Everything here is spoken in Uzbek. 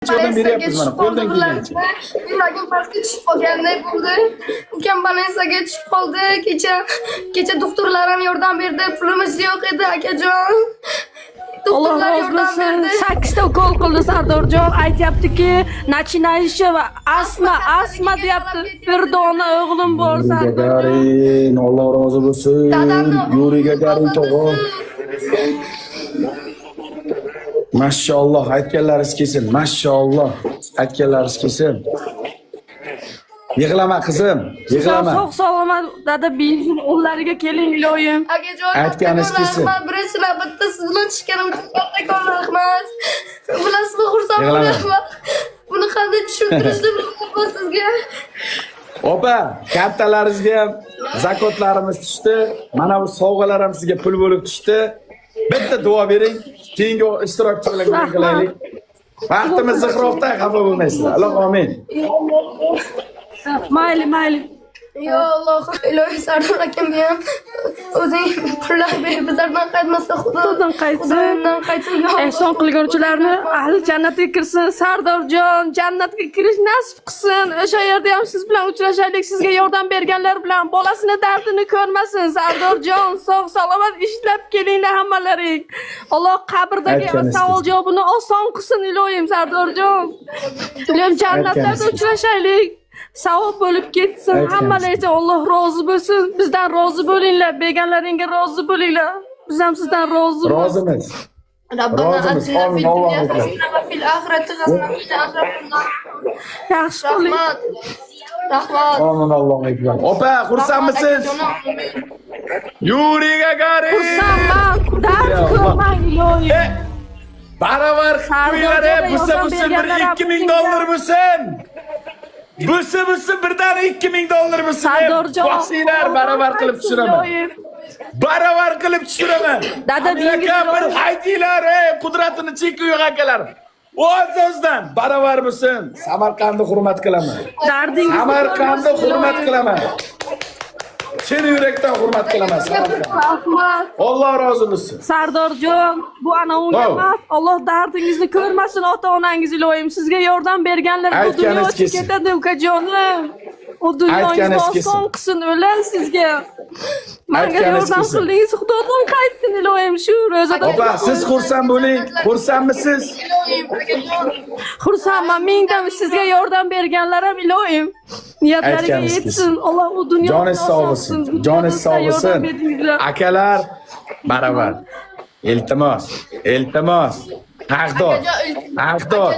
kelgancha yordam beryapmiz mana qo'ldan kelgancha. Yuragim pastga tushib qolganday bo'ldi. Ukam больницаga tushib qoldi. Kecha doktorlar ham yordam berdi. Pulimiz yo'q edi, akajon. Doktorlar yordam berdi. 8 ta ukol qildi Sardorjon. Aytayaptiki, nachinayishi va asma deyapti. Bir dona o'g'lim bor Sardorjon. Gagarin, Alloh rozi bo'lsin. Yuriy Gagarin tog'am. Maşallah, aytganlaringiz kelsin. Maşallah, aytganlaringiz kelsin. Yig'lama qizim, yig'lama. Sog' salomat dada benzin o'llariga keling iloyim. Akajon, Aytganingiz kelsin. birinchi navbatda siz bilan tushganim uchun kattakon rahmat. Bilasizmi, xursand bo'laman. Buni qanday tushuntirishni bilmayman sizga. Opa, kattalaringizga ham zakotlarimiz tushdi. Mana bu sovg'alar ham sizga pul bo'lib tushdi. Bitta duo bering, keyingi ishtirokchilarga qilaylik. Vaqtimiz zihroqda, xafa bo'lmaysizlar. Alloh amin. Mayli. Yo Alloh, ilohiy Sardor akamga ham o'zing pullar berib bizlardan qaytmasa Xudodan qaytsin. Xudodan qaytsin. Yo Ehson qilguvchilarni ahli jannatga kirsin. Sardorjon jannatga kirish nasib qilsin. O'sha yerda ham siz bilan uchrashaylik. Sizga yordam berganlar bilan bolasini dardini ko'rmasin. Sardorjon sog' salomat ishlab kelinglar hammalaring. Alloh qabrdagi savol javobini oson qilsin iloyim Sardorjon. Iloyim jannatlarda uchrashaylik. Savob bo'lib ketsin. Hammalarga Alloh rozi bo'lsin. Bizdan rozi bo'linglar. Berganlaringga rozi bo'linglar. Biz ham sizdan rozi bo'lamiz. Rozimiz. Rabbana Rozimiz. atina fid Alloh dunya akbar. hasanatan va fil oxirati hasanatan va qina azobannar. Yaxshi qiling. Rahmat. Amin Alloh akbar. Opa, xursandmisiz? Yuriy Gagarin. Xursandman. Dard ko'rmang iloyim. Baravar qo'yinglar, busa bir 2000 dollar bo'lsin. Busa birdan 2000 dollar bo'lsin. Sardorjon. Boshinglar baravar qilib tushiraman. Baravar qilib tushiraman. Dada aka bir haydinglar, qudratini cheki yo'q akalar. O'z-o'zidan baravar bo'lsin. Samarqandni hurmat qilaman. Dardingizni Samarqandni hurmat qilaman. Chin yurakdan hurmat qilaman. Rahmat. Alloh rozi bo'lsin. Sardorjon, bu ana unga emas. Alloh dardingizni ko'rmasin ota-onangiz iloyim. Sizga yordam berganlar bu dunyo o'tib ketadi ukajonim. O dunyoning oson qilsin o'lan sizga. Menga yordam qildingiz, Xudodan qaytsin iloyim shu ro'zada. Opa, siz xursand bo'ling. Xursandmisiz? Xursandman. Mingdan sizga yordam berganlar ham iloyim. Niyatlariga yetsin. Alloh u dunyoni Joningiz sog' bo'lsin. Joningiz sog' bo'lsin. Akalar baravar. Iltimos. Haqdor.